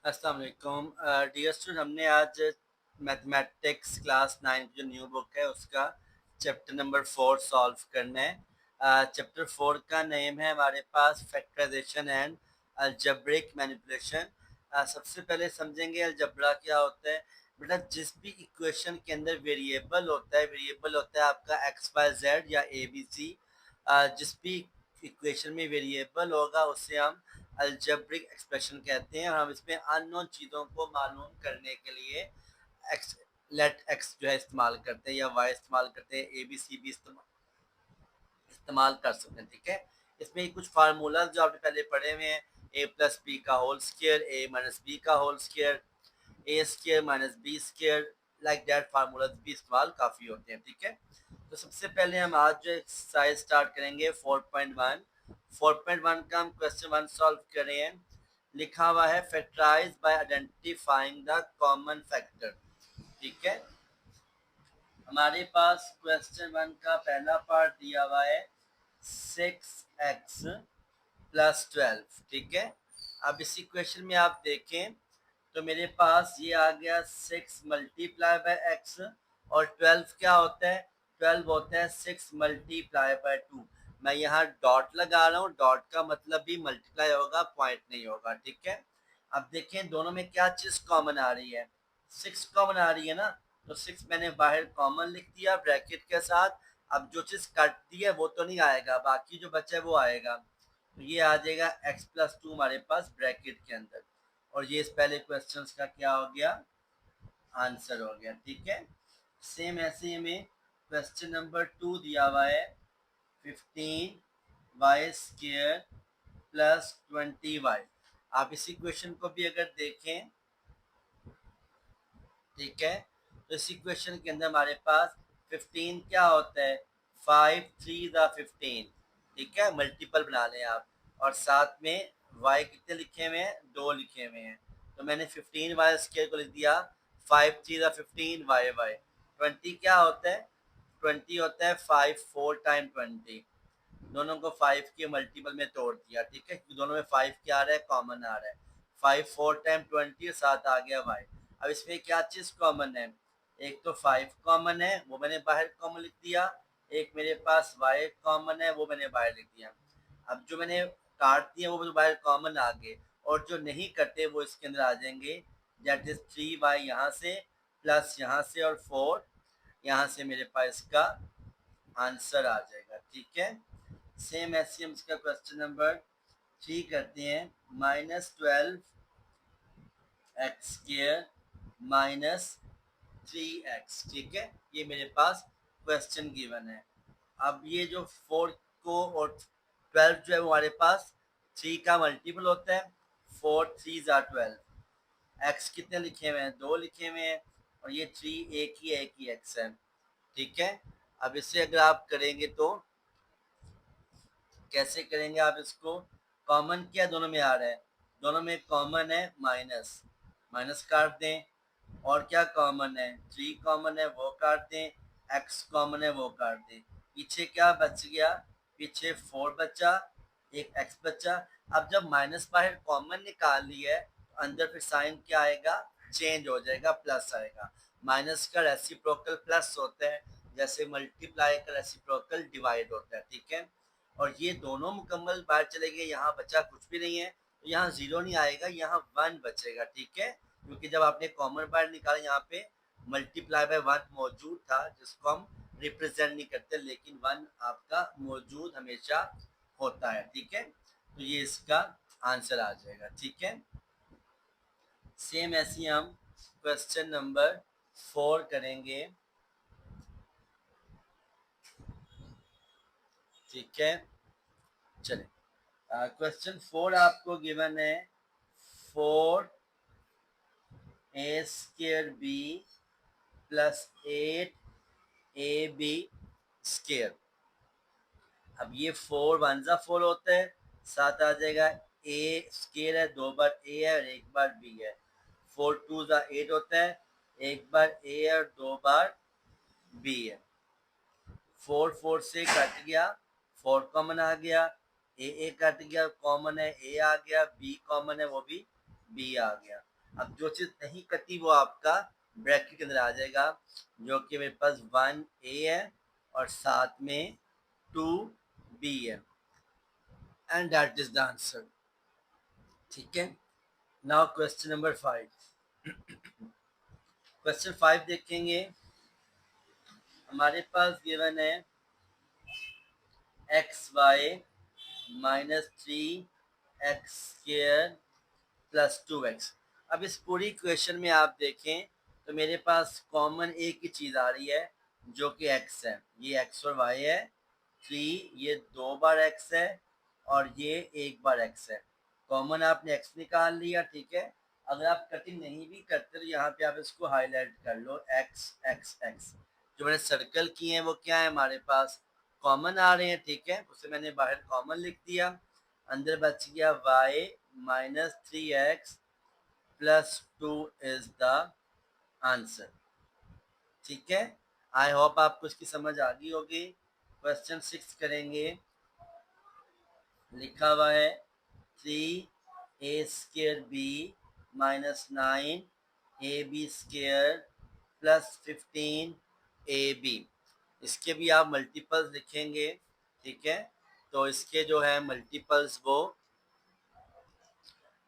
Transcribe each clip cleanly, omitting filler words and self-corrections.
अस्सलाम वालेकुम dear student. हमने आज मैथमेटिक्स क्लास 9 की जो न्यू बुक है उसका चैप्टर नंबर 4 सॉल्व करना है। चैप्टर 4 का नेम है हमारे पास फैक्टराइजेशन एंड अलजेब्रिक मैनिपुलेशन। सबसे पहले समझेंगे अलजब्रा क्या होता है। बेटा जिस भी इक्वेशन के अंदर वेरिएबल होता है आपका एक्स वाई जेड या ए बी सी। जिस भी इक्वेशन में वेरिएबल होगा उसे हम अलजेब्रिक एक्सप्रेशन कहते हैं। और हम इसमें अननोन चीज़ों को मालूम करने के लिए एक्स लेट एक्स जो है इस्तेमाल करते हैं या वाई इस्तेमाल करते हैं, ए बी सी भी इस्तेमाल कर सकते हैं। ठीक है, इसमें कुछ फार्मूला जो आपने पहले पढ़े हुए हैं, ए प्लस बी का whole square, A minus B का whole square, A square minus B square, like that formula भी इस्तेमाल काफ़ी होते हैं। ठीक है, तो सबसे पहले हम आज जो एक्सरसाइज स्टार्ट करेंगे 4.1 का हम क्वेश्चन 1 सॉल्व कर रहे हैं। लिखा हुआ है factorize by identifying the common factor. ठीक है, हमारे पास क्वेश्चन 1 का पहला पार्ट दिया हुआ है 6x प्लस 12। ठीक है, अब इसी क्वेश्चन में आप देखें तो मेरे पास ये आ गया 6 मल्टीप्लाई बाय एक्स, और 12 क्या होता है, 12 होता है 6 मल्टीप्लाई बाय 2। मैं यहाँ डॉट लगा रहा हूँ, डॉट का मतलब भी मल्टीप्लाई होगा, पॉइंट नहीं होगा। ठीक है, अब देखें दोनों में क्या चीज़ कॉमन आ रही है, 6 कॉमन आ रही है ना, तो 6 मैंने बाहर कॉमन लिख दिया ब्रैकेट के साथ। अब जो चीज़ कट दी है वो तो नहीं आएगा, बाकी जो बचा है वो आएगा। तो ये आ जाएगा x प्लस 2 हमारे पास ब्रैकेट के अंदर, और ये इस पहले क्वेश्चन का क्या हो गया, आंसर हो गया। ठीक है, सेम ऐसे में क्वेश्चन नंबर 2 दिया हुआ है 15y स्क्वायर प्लस 20y। आप इसी क्वेश्चन को भी अगर देखें, ठीक है, तो इसी क्वेश्चन के अंदर हमारे पास 15 क्या होता है, 5 3 द 15। ठीक है, मल्टीपल बना लें आप, और साथ में y कितने लिखे हुए हैं, 2 लिखे हुए हैं, तो मैंने 15y स्क्वायर को लिख दिया 5 3 द 15 y। 20 क्या होता है, 20 होता है 5 4 टाइम 20। दोनों को 5 के मल्टीपल में तोड़ दिया। ठीक है, दोनों में 5 क्या आ रहा है, कॉमन आ रहा है, 5 4 टाइम 20, साथ आ गया y। अब इसमें क्या चीज़ कॉमन है, एक तो 5 कॉमन है वो मैंने बाहर कॉमन लिख दिया, एक मेरे पास y कॉमन है वो मैंने बाहर लिख दिया। अब जो मैंने काट दिया वो बाहर कॉमन आ गए, और जो नहीं कटे वो इसके अंदर आ जाएंगे। दैट इज 3y यहाँ से प्लस यहाँ से और 4 यहाँ से, मेरे पास इसका आंसर आ जाएगा। ठीक है, सेम ऐसे हम इसका क्वेश्चन नंबर 3 करते हैं, -12 एक्स स्क्वायर माइनस 3x। ठीक है, ये मेरे पास क्वेश्चन गिवन है। अब ये जो 4 को और 12 जो है वो हमारे पास 3 का मल्टीपल होता है, 4 3 ज़ा 12। x कितने लिखे हुए हैं, 2 लिखे हुए हैं, और ये 3 एक ही x है। ठीक है, अब इसे अगर आप करेंगे तो कैसे करेंगे, आप इसको कॉमन क्या दोनों में आ रहा है, दोनों में कॉमन है माइनस, माइनस काट दें, और क्या कॉमन है, 3 कॉमन है वो काट दें, x कॉमन है वो काट दें, पीछे क्या बच गया, पीछे 4 बचा, एक x बचा। अब जब माइनस बाहर कॉमन निकाल लिया है तो अंदर फिर साइन क्या आएगा, चेंज हो जाएगा, प्लस आएगा। माइनस का रेसिप्रोकल प्लस होता है, जैसे मल्टीप्लाई का रेसिप्रोकल डिवाइड होता है। ठीक है, और ये दोनों मुकम्मल बाहर चले गए, यहाँ बचा कुछ भी नहीं है, तो यहाँ 0 नहीं आएगा, यहाँ 1 बचेगा। ठीक है, क्योंकि जब आपने कॉमन बाहर निकाला यहाँ पे मल्टीप्लाई बाय 1 मौजूद था, जिसको हम रिप्रेजेंट नहीं करते, लेकिन 1 आपका मौजूद हमेशा होता है। ठीक है, तो ये इसका आंसर आ जाएगा। ठीक है, सेम ऐसे ही हम क्वेश्चन नंबर 4 करेंगे। ठीक है, चलिए, क्वेश्चन 4 आपको गिवन है 4 A square B plus 8 A B square. अब ये 4 वन ज़ा 4 होता है, साथ आ जाएगा ए स्क्वायर है, 2 बार ए है और 1 बार बी है, 4 2 ज़ा 8 होता है, 1 बार ए है और 2 बार बी है। 4 4 से कट गया, 4 कॉमन आ गया, ए कट गया, कॉमन है ए आ गया, बी कॉमन है वो भी बी आ गया। अब जो चीज़ नहीं कटी वो आपका ब्रैकेट के अंदर आ जाएगा, जो कि मेरे पास 1a है और साथ में 2b है, and that is the answer. ठीक है, नाउ क्वेश्चन नंबर 5। क्वेश्चन 5 देखेंगे, हमारे पास गिवन है x y minus 3x² plus 2x। अब इस पूरी क्वेश्चन में आप देखें तो मेरे पास कॉमन एक ही चीज़ आ रही है जो कि x है, ये x और y है। 3 ये 2 बार x है और ये 1 बार x है। कॉमन आपने x निकाल लिया, ठीक है। अगर आप कटिंग नहीं भी करते तो यहाँ पे आप इसको हाईलाइट कर लो, x x x। जो मैंने सर्कल किए हैं वो क्या है, हमारे पास कॉमन आ रहे हैं, ठीक है। उसे मैंने बाहर कॉमन लिख दिया, अंदर बच गया y minus 3x plus 2 is the answer. ठीक है, आई होप आपको इसकी समझ आ गई होगी। क्वेश्चन 6 करेंगे, लिखा हुआ है 3a² minus 9ab² plus 15ab। इसके भी आप मल्टीपल्स लिखेंगे, ठीक है। तो इसके जो है मल्टीपल्स वो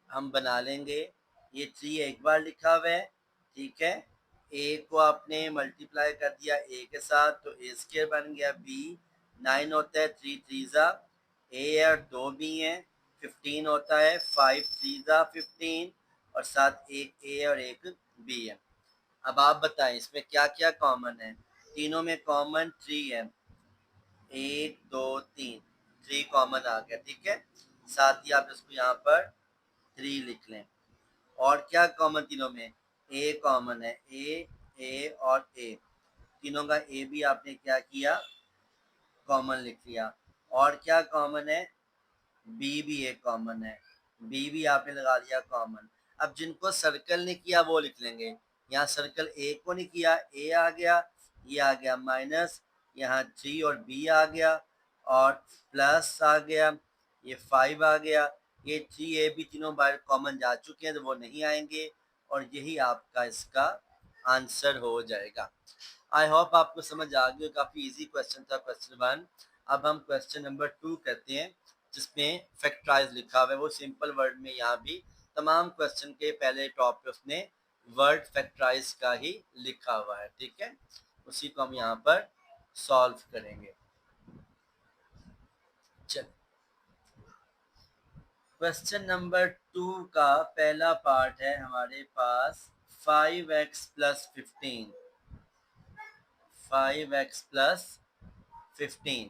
हम बना लेंगे। ये 3 एक बार लिखा हुआ है, ठीक है। ए को आपने मल्टीप्लाई कर दिया ए के साथ तो a² बन गया, b 9 होता है, 3 3 a और 2 b है, 15 होता है, 5 3 15 और साथ एक a और एक b है। अब आप बताएं इसमें क्या क्या कॉमन है। तीनों में कॉमन 3 है, 1 2 3, 3 कॉमन आ गया, ठीक है। साथ ही आप इसको यहाँ पर 3 लिख लें। और क्या कॉमन तीनों में, ए कॉमन है, ए और ए, तीनों का ए भी आपने क्या किया, कॉमन लिख लिया। और क्या कॉमन है, बी भी एक कॉमन है, बी भी आपने लगा दिया कॉमन। अब जिनको सर्कल ने किया वो लिख लेंगे। यहाँ सर्कल ए को नहीं किया, ए आ गया, ये आ गया माइनस, यहाँ 3 और बी आ गया और प्लस आ गया, ये 5 आ गया। ये 3a भी तीनों बार कॉमन जा चुके हैं तो वो नहीं आएंगे और यही आपका इसका आंसर हो जाएगा। आई होप आपको समझ आ गई, काफ़ी इजी क्वेश्चन था क्वेश्चन 1। अब हम क्वेश्चन नंबर 2 करते हैं जिसमें फैक्टराइज लिखा हुआ है। वो सिंपल वर्ड में यहाँ भी तमाम क्वेश्चन के पहले टॉप पे उसने वर्ड फैक्टराइज का ही लिखा हुआ है, ठीक है। उसी को हम यहाँ पर सॉल्व करेंगे। चल, क्वेश्चन नंबर 2 का पहला पार्ट है हमारे पास 5x प्लस 15, 5x प्लस 15।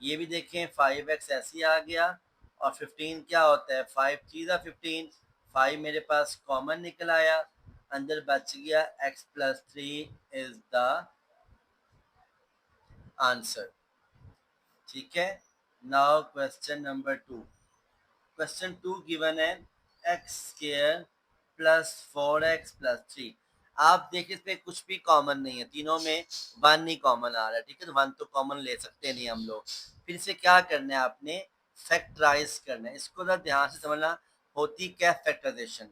ये भी देखें 5x ऐसे ही आ गया और 15 क्या होता है, 5 3 15, 5 मेरे पास कॉमन निकल आया, अंदर बच गया x plus 3 is the answer. ठीक है, now question number 2। Question 2 given है x² प्लस 4x प्लस 3। आप देखिए इसमें कुछ भी कॉमन नहीं है, तीनों में 1 ही कॉमन आ रहा है, ठीक है। तो 1 तो कॉमन ले सकते नहीं हम लोग। फिर से क्या करना है, आपने फैक्टराइज करना है। इसको जरा ध्यान से समझना, होती क्या फैक्टराइजेशन।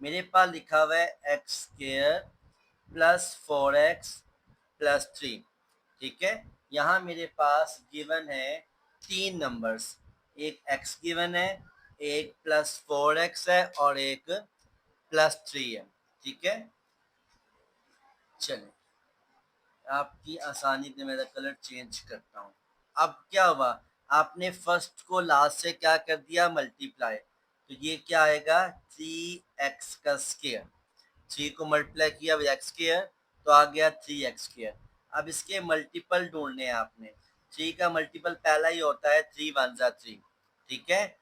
मेरे पास लिखा हुआ है x² प्लस 4x प्लस 3, ठीक है। यहाँ मेरे पास गिवन है 3 नंबर्स, एक x गिवन है, एक प्लस 4x है और एक प्लस 3 है, ठीक है। चलिए, आपकी आसानी से मेरा कलर चेंज करता हूँ। अब क्या हुआ, आपने फर्स्ट को लास्ट से क्या कर दिया, मल्टीप्लाई। तो ये क्या आएगा, 3x का स्क्वायर। 3 को मल्टीप्लाई किया विद एक्स स्क्वायर तो आ गया 3x स्क्वायर। अब इसके मल्टीपल ढूंढने हैं आपने। 3 का मल्टीपल पहला ही होता है 3 1 3, ठीक है।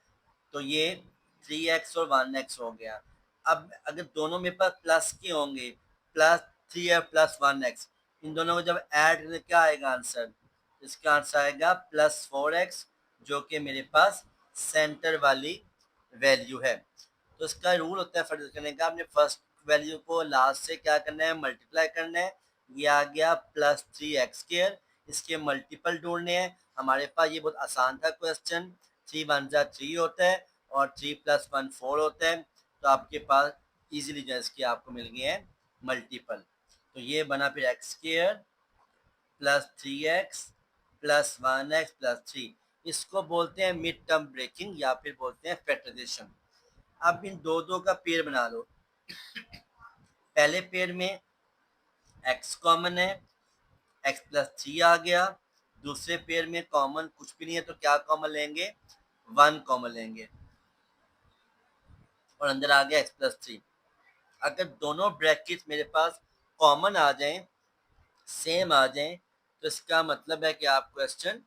तो ये 3x और 1x हो गया। अब अगर दोनों मेरे पास प्लस के होंगे, प्लस 3 और प्लस 1x, इन दोनों को जब ऐड करें क्या आएगा आंसर, इसका आंसर आएगा प्लस 4x, जो कि मेरे पास सेंटर वाली वैल्यू है। तो इसका रूल होता है फर्स्ट करने का, आपने फर्स्ट वैल्यू को लास्ट से क्या करना है, मल्टीप्लाई करना है। ये आ गया प्लस 3x², इसके मल्टीपल ढूंढने हैं हमारे पास। ये बहुत आसान था क्वेश्चन। 3 1 3 होता है और 3 प्लस 1 4 होता है। तो आपके पास इजीली जो है इसकी आपको मिल गए हैं मल्टीपल। तो ये बना फिर x square plus 3x plus 1x plus 3। इसको बोलते हैं मिड टर्म ब्रेकिंग या फिर बोलते हैं फैक्टराइजेशन। अब इन दो दो का पेयर बना लो। पहले पेयर में x कॉमन है, x प्लस 3 आ गया। दूसरे पेयर में कॉमन कुछ भी नहीं है तो क्या कॉमन लेंगे, 1 कॉमन लेंगे और अंदर आ गया x प्लस 3। अगर दोनों ब्रैकेट मेरे पास कॉमन आ जाएं, सेम आ जाएं, तो इसका मतलब है कि आप क्वेश्चन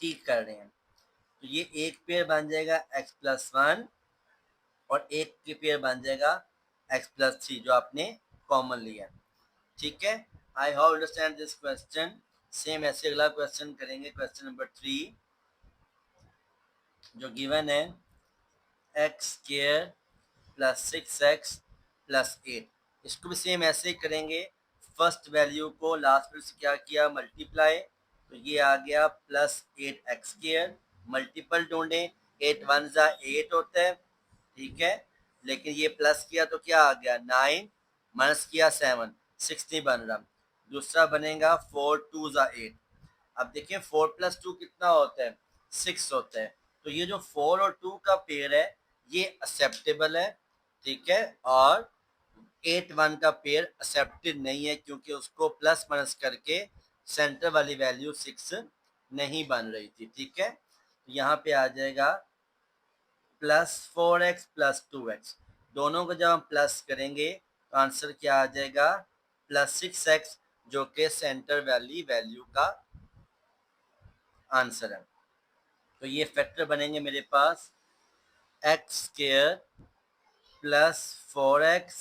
ठीक कर रहे हैं। तो ये एक पेयर बन जाएगा x प्लस 1 और एक के पेयर बन जाएगा x प्लस 3 जो आपने कॉमन लिया। ठीक है, I how understand this question. Same ऐसे अगला क्वेश्चन करेंगे, क्वेश्चन नंबर 3 जो गिवन है x square plus 6x plus 8। इसको भी सेम ऐसे ही करेंगे। फर्स्ट वैल्यू को लास्ट में से क्या किया, मल्टीप्लाई, तो ये आ गया प्लस 8x स्क्वायर। मल्टीपल ढूंढे, 8 वन जा 8 होता है, ठीक है, लेकिन ये प्लस किया तो क्या आ गया 9, माइनस किया 7, 6 नहीं बन रहा। दूसरा बनेगा 4 टू जा 8। अब देखिए 4 प्लस 2 कितना होता है, 6 होता है। तो ये जो 4 और 2 का पेयर है ये एक्सेप्टेबल है, ठीक है, और 8 1 का पेयर एक्सेप्टेड नहीं है क्योंकि उसको प्लस माइनस करके सेंटर वाली वैल्यू 6 नहीं बन रही थी। ठीक है, तो यहाँ पे आ जाएगा प्लस 4x प्लस 2x। दोनों को जब हम प्लस करेंगे तो आंसर क्या आ जाएगा, प्लस 6x, जो कि सेंटर वाली वैल्यू का आंसर है। तो ये फैक्टर बनेंगे मेरे पास X square plus 4x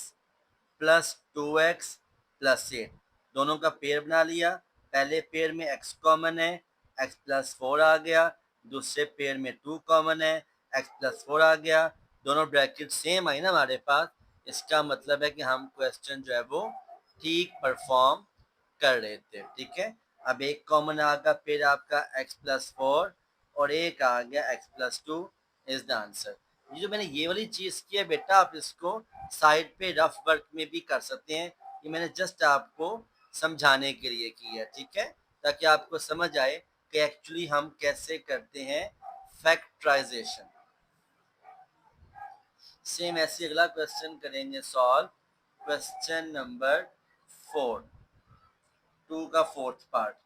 plus 2x plus 8। दोनों का पेयर बना लिया। पहले पेयर में x कॉमन है, x प्लस 4 आ गया। दूसरे पेयर में 2 कॉमन है, x प्लस 4 आ गया। दोनों ब्रैकेट सेम आई ना हमारे पास। इसका मतलब है कि हम क्वेश्चन जो है वो ठीक परफॉर्म कर रहे थे। ठीक है, अब एक कॉमन आ गया पेयर आपका x प्लस 4 और एक आ गया x plus 2 is the answer. ये जो मैंने ये वाली चीज़ की है बेटा, आप इसको साइड पे रफ वर्क में भी कर सकते हैं। ये मैंने जस्ट आपको समझाने के लिए की है, ठीक है, ताकि आपको समझ आए कि एक्चुअली हम कैसे करते हैं फैक्टराइजेशन। सेम ऐसे अगला क्वेश्चन करेंगे सॉल्व, क्वेश्चन नंबर 4, 2 का फोर्थ पार्ट।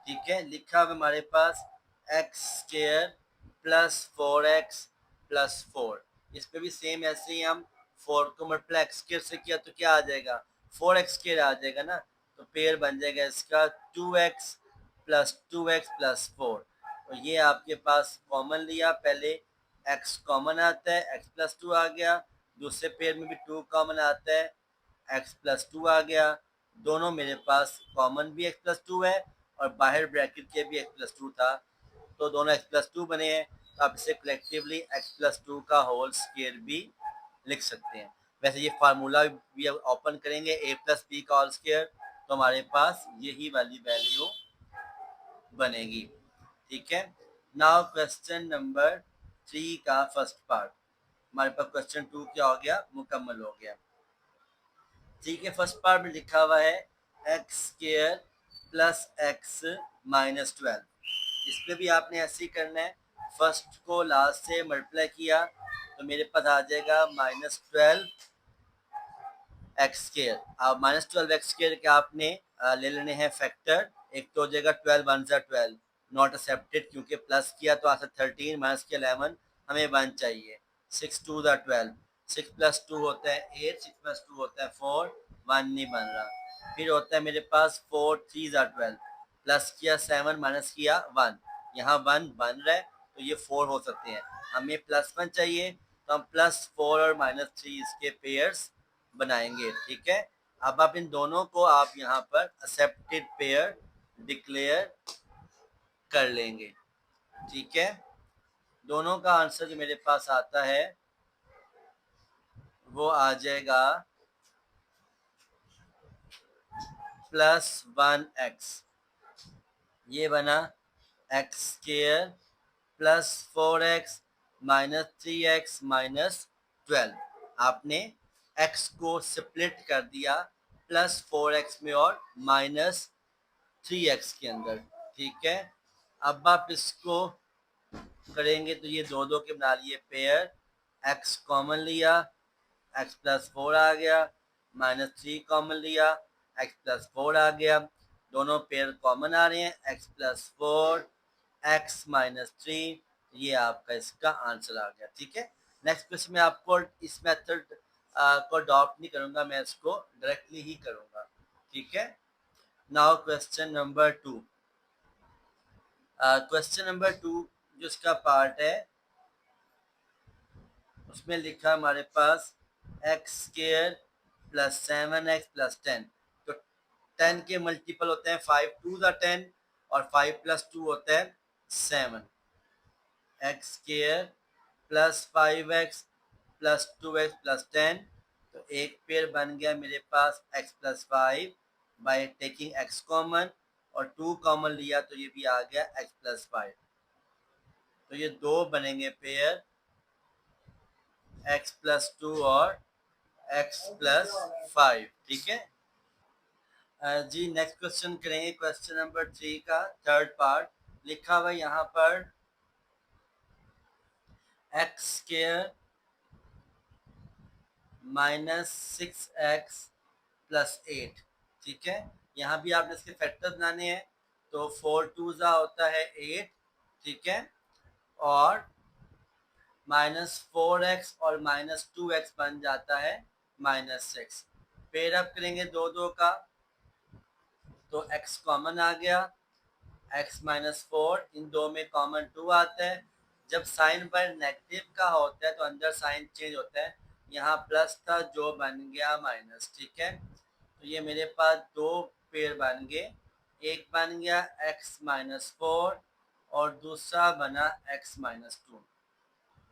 ठीक है, लिखा हुआ हमारे पास X square plus 4x plus 4। इस पे भी सेम ऐसे ही हम 4 को मल्टीप्लाई एक्स स्क्वायर से किया तो क्या आ जाएगा, 4x स्क्वायर आ जाएगा ना। तो पेयर बन जाएगा इसका 2x प्लस 2x प्लस 4। और ये आपके पास कॉमन लिया, पहले x कॉमन आता है, x प्लस 2 आ गया। दूसरे पेयर में भी 2 कॉमन आता है, x प्लस 2 आ गया। दोनों मेरे पास कॉमन भी x प्लस 2 है और बाहर ब्रैकेट के भी x प्लस 2 था, तो दोनों x प्लस 2 बने हैं। तो आप इसे कलेक्टिवली x प्लस 2 का होल स्क्वायर भी लिख सकते हैं। वैसे ये फार्मूला भी ओपन करेंगे a प्लस बी का होल स्क्वायर, तो हमारे पास यही वाली वैल्यू बनेगी। ठीक है, नाउ क्वेश्चन नंबर 3 का फर्स्ट पार्ट। हमारे पास क्वेश्चन 2 क्या हो गया, मुकम्मल हो गया। ठीक है, फर्स्ट पार्ट में लिखा हुआ है x square plus x minus 12। इस पर भी आपने ऐसे ही करना है, फर्स्ट को लास्ट से मल्टीप्लाई किया तो मेरे पास आ जाएगा माइनस 12 एक्स स्क्वायर। अब माइनस 12 एक्स स्क्वायर के आपने ले लेने हैं फैक्टर। एक तो हो जाएगा 12 वन सा 12, नॉट एक्सेप्टेड क्योंकि प्लस किया तो आंसर 13, माइनस किया 11, हमें 1 चाहिए। 6 टू द 12, 6 प्लस 2 होता है 8, 6 प्लस 2 होता है 4, 1 नहीं बन रहा। फिर होता है मेरे पास 4 3 ज़ा 12, प्लस किया 7, माइनस किया 1, यहाँ 1 बन रहा है तो ये 4 हो सकते हैं। हमें प्लस 1 चाहिए तो हम प्लस 4 और माइनस 3 इसके पेयर्स बनाएंगे। ठीक है, अब आप इन दोनों को आप यहाँ पर एक्सेप्टेड पेयर डिक्लेयर कर लेंगे। ठीक है, दोनों का आंसर जो मेरे पास आता है वो आ जाएगा प्लस 1x। ये बना x square plus 4x minus 3x minus 12। आपने एक्स को स्प्लिट कर दिया +4x में और -3x के अंदर, ठीक है। अब आप इसको करेंगे तो ये दो दो के बना लिए पेयर, x कॉमन लिया, x+4 आ गया, -3 कॉमन लिया, x+4 आ गया, दोनों पेयर कॉमन आ रहे हैं, x+4 x-3, ये आपका इसका आंसर आ गया, ठीक है। नेक्स्ट क्वेश्चन में आपको इस मेथड को अडॉप्ट नहीं करूंगा, मैं इसको डायरेक्टली ही करूंगा, ठीक है। Now question number 2, question number 2 जो इसका पार्ट है उसमें लिखा हमारे पास X square plus 7x plus 10, तो 10 के मल्टीपल होते हैं 5 2 ज़ा 10 और 5 + 2 होता है 7, x square plus 5x plus 2x plus 10, तो एक पेयर बन गया मेरे पास x+5 by taking x common और 2 कॉमन लिया तो ये भी आ गया x+5, तो ये दो बनेंगे पेयर x+2 और x+5, ठीक है। जी नेक्स्ट क्वेश्चन करेंगे, क्वेश्चन नंबर 3 का थर्ड पार्ट। लिखा हुआ यहाँ पर एक्स स्क्वायर -6x प्लस 8, ठीक है। यहाँ भी आपने इसके फैक्टर्स बनाने हैं, तो 4 2 ज़ा होता है 8, ठीक है, और -4x और -2x बन जाता है -6। पेयर अप करेंगे दो दो का, तो x कॉमन आ गया, x-4, इन दो में कॉमन 2 आता है। जब साइन पर नेगेटिव का होता है तो अंदर साइन चेंज होता है, यहाँ प्लस था जो बन गया माइनस, ठीक है। तो ये मेरे पास दो पेयर बन गए, एक बन गया x-4 और दूसरा बना x-2,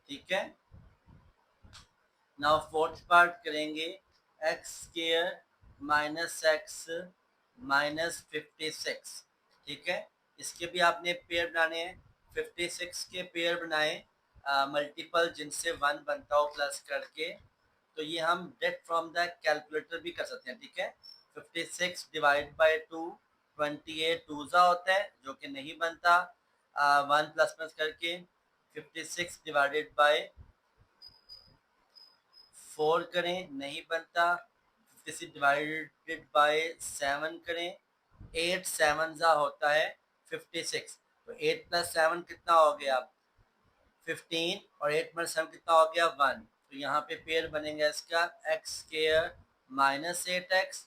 ठीक है। नाउ फोर्थ पार्ट करेंगे, एक्स स्क्वायर -x -56, ठीक है। इसके भी आपने पेयर बनाने हैं, 56 के पेयर बनाए मल्टीपल जिनसे 1 बनता हो प्लस करके, तो ये हम डायरेक्ट फ्रॉम द कैलकुलेटर भी कर सकते हैं, ठीक है। 56 डिवाइड बाय 2 28 2 ज़ा होता है जो कि नहीं बनता, 1 प्लस प्लस करके 56 डिवाइडेड बाय 4 करें, नहीं बनता, 56 डिवाइडेड बाय 7 करें, 8 7 ज़ा होता है 56, तो 8 + 7 कितना हो गया 15 और 8 + 7 कितना हो गया 1, तो यहाँ पे पेयर बनेगा इसका x square -8x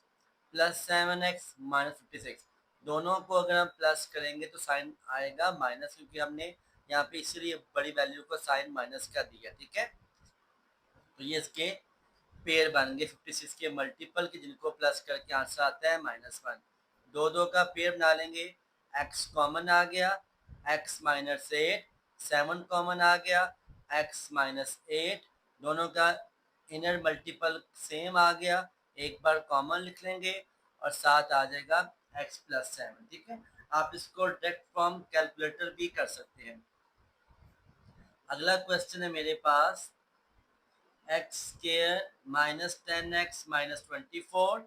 plus 7x -56, दोनों को अगर हम प्लस करेंगे तो साइन आएगा माइनस, क्योंकि हमने यहाँ पे इसीलिए बड़ी वैल्यू को साइन माइनस का दिया, ठीक है। तो ये इसके पेयर बन गए 56 के मल्टीपल के, जिनको प्लस करके आंसर आता है -1। दो दो का पेयर बना लेंगे, x कॉमन आ गया, x-8, 7 कॉमन आ गया, x-8, दोनों का इनर मल्टीपल सेम आ गया, एक बार कॉमन लिख लेंगे और साथ आ जाएगा x+7, ठीक है। आप इसको डायरेक्ट फ्रॉम कैलकुलेटर भी कर सकते हैं। अगला क्वेश्चन है मेरे पास एक्स स्क्वायर -10x -24,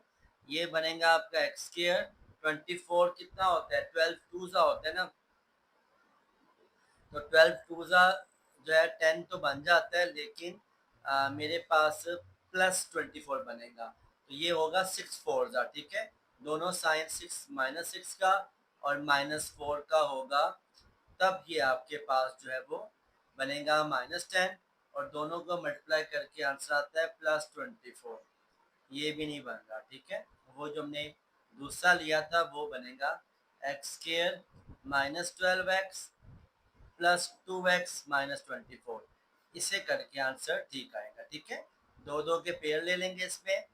ये बनेगा आपका एक्स स्क्वायर, 24 कितना होता है 12 2 ज़ा होता है ना, तो 12 2 ज़ा जो है 10 तो बन जाता है, लेकिन मेरे पास +24 बनेगा, तो ये होगा 6 4 ज़ा, ठीक है। दोनों साइन 6 -6 का और -4 का होगा, तब ये आपके पास जो है वो बनेगा -10, और दोनों को मल्टीप्लाई करके आंसर आता है +24, ये भी नहीं बन रहा, ठीक है। वो जो हमने दूसरा लिया था वो बनेगा x square -12x plus 2x -24, इसे करके आंसर ठीक आएगा, ठीक है। दो दो के पेयर ले लेंगे, इसमें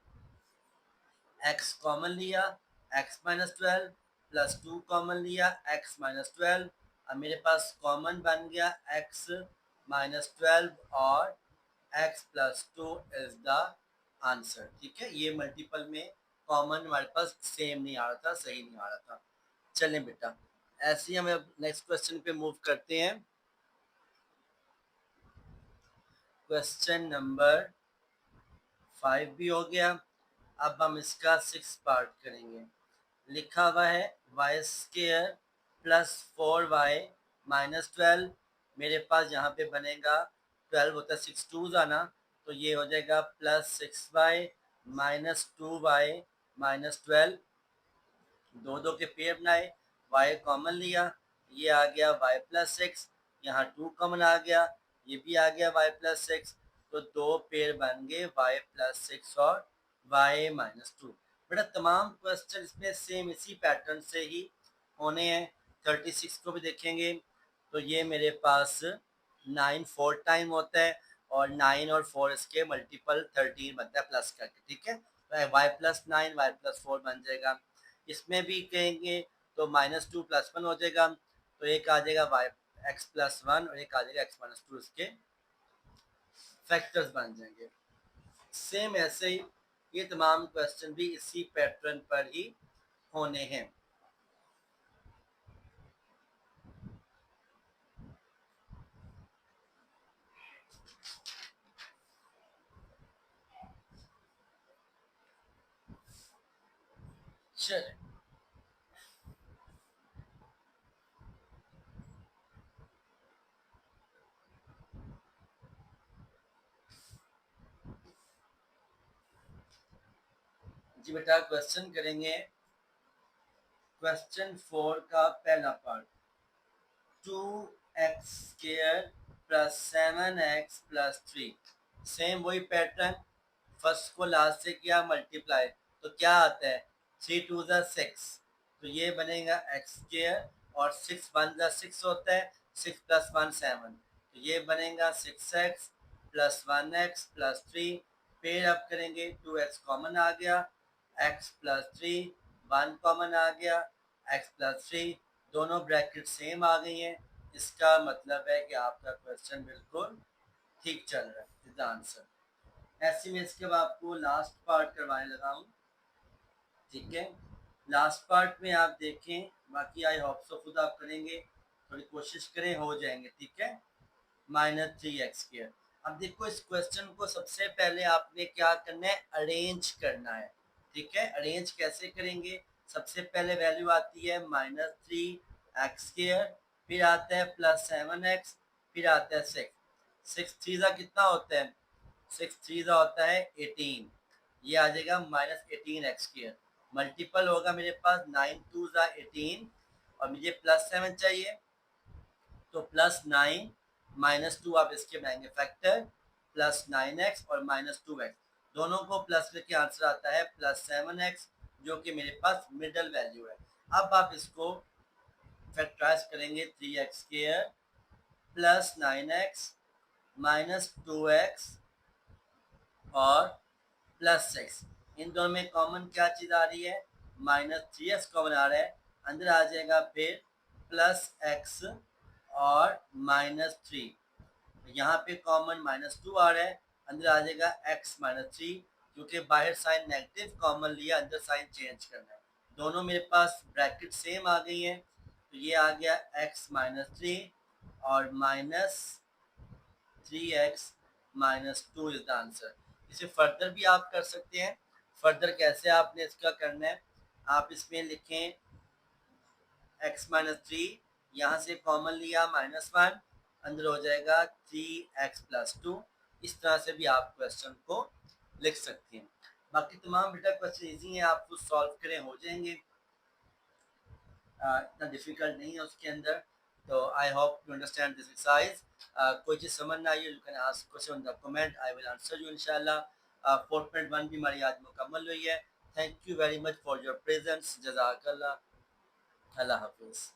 x कॉमन लिया, x-12 प्लस 2 कॉमन लिया, x-12, अब मेरे पास कॉमन बन गया x-12 और x+2 इज द आंसर, ठीक है। ये मल्टीपल में कॉमन हमारे पास सेम नहीं आ रहा था, सही नहीं आ रहा था। चलें बेटा, ऐसे ही हम नेक्स्ट क्वेश्चन पे मूव करते हैं। क्वेश्चन नंबर 5 भी हो गया। अब हम इसका 6 पार्ट करेंगे। लिखा हुआ है Y square plus 4y minus 12। मेरे पास यहाँ पे बनेगा 12 होता है 6 टू आना, तो ये हो जाएगा plus 6y minus 2y minus 12। दो दो के पेयर बनाए, y कॉमन लिया, ये आ गया y प्लस 6, यहाँ 2 कॉमन आ गया, ये भी आ गया y प्लस 6, तो दो पेयर बन गए y प्लस 6 और y माइनस 2। बेटा तमाम क्वेश्चन इसमें सेम इसी पैटर्न से ही होने हैं। 36 को भी देखेंगे तो ये मेरे पास 9 4 टाइम होता है, और 9 और 4 इसके मल्टीपल 13 बनता है प्लस करके, ठीक है। तो वाई प्लस 9 वाई प्लस 4 बन जाएगा। इसमें भी कहेंगे तो माइनस 2 प्लस 1 हो जाएगा, तो एक आ जाएगा वाई एक्स प्लस 1 और एक आ जाएगा एक्स माइनस 2, इसके फैक्टर्स बन जाएंगे। सेम ऐसे ही ये तमाम क्वेश्चन भी इसी पैटर्न पर ही होने हैं। चलिए जी बेटा क्वेश्चन करेंगे। क्वेश्चन 4 का पहला part, 2x square plus 7x plus 3। Same वही पैटर्न, फर्स्ट को लास्ट से किया मल्टीप्लाई, तो क्या आता है 3 टू ज़ा 6, तो ये बनेगा एक्स स्क्वायर, और 6 1 ज़ा 6 होता है, 6 प्लस 1 7, तो ये बनेगा 6x प्लस 1x प्लस 3। फिर अब करेंगे 2x कॉमन आ गया, x प्लस 3, 1 कॉमन आ गया, x प्लस 3, दोनों ब्रैकेट सेम आ गई हैं। इसका मतलब है कि आपका क्वेश्चन बिल्कुल ठीक चल रहा है, इज द आंसर। ऐसे में इसके बाद आपको लास्ट पार्ट करवाने लगा हूँ, ठीक है। लास्ट पार्ट में आप देखें, बाकी आई होप सो खुद आप करेंगे, थोड़ी कोशिश करें, हो जाएंगे, ठीक है। Minus 3x square. अब देखो इस क्वेश्चन को सबसे पहले आपने क्या करना है, अरेंज करना है, ठीक है। अरेंज कैसे करेंगे, सबसे पहले वैल्यू आती है माइनस 3x स्क्वायर, फिर आता है प्लस 7x, फिर आता है 6। 6 3 का कितना होता है, 6 3 का होता है 18, ये आ जाएगा माइनस 18x स्क्वायर। मल्टीपल होगा मेरे पास 9 2 का 18, और मुझे प्लस 7 चाहिए, तो प्लस 9 माइनस 2 आप इसके बनाएंगे फैक्टर, प्लस 9x और माइनस 2x, दोनों को प्लस करके आंसर आता है प्लस 7x, जो कि मेरे पास मिडल वैल्यू है। अब आप इसको फैक्टराइज करेंगे, 3x square plus 9x minus 2x और प्लस 6, इन दोनों में कॉमन क्या चीज़ आ रही है, माइनस 3x कॉमन आ रहा है, अंदर आ जाएगा फिर प्लस x और माइनस 3, यहाँ पे कॉमन माइनस 2 आ रहा है, अंदर आ जाएगा x माइनस 3, क्योंकि बाहर साइन नेगेटिव कॉमन लिया, अंदर साइन चेंज करना है। दोनों मेरे पास ब्रैकेट सेम आ गई हैं, तो ये आ गया x माइनस 3 और minus 3x minus 2 is the answer. इसे फर्दर भी आप कर सकते हैं। फर्दर कैसे आपने इसका करना है, आप इसमें लिखें x माइनस 3, यहाँ से कॉमन लिया माइनस 1, अंदर हो जाएगा 3x प्लस 2। इस तरह से भी आप क्वेश्चन को लिख सकते हैं। बाकी तमाम बेटा क्वेश्चन इजी हैं, आप कुछ सॉल्व करें हो जाएंगे, इतना डिफिकल्ट नहीं है उसके अंदर। तो I hope you understand this exercise. कोई चीज़ समझ ना आई, you can ask question in the comment, I will answer you इंशाल्लाह। 4.1 भी हमारी आज मुकम्मल हुई है। Thank you very much for your presence, जज़ाकल्लाह, अल्लाह हाफिज़।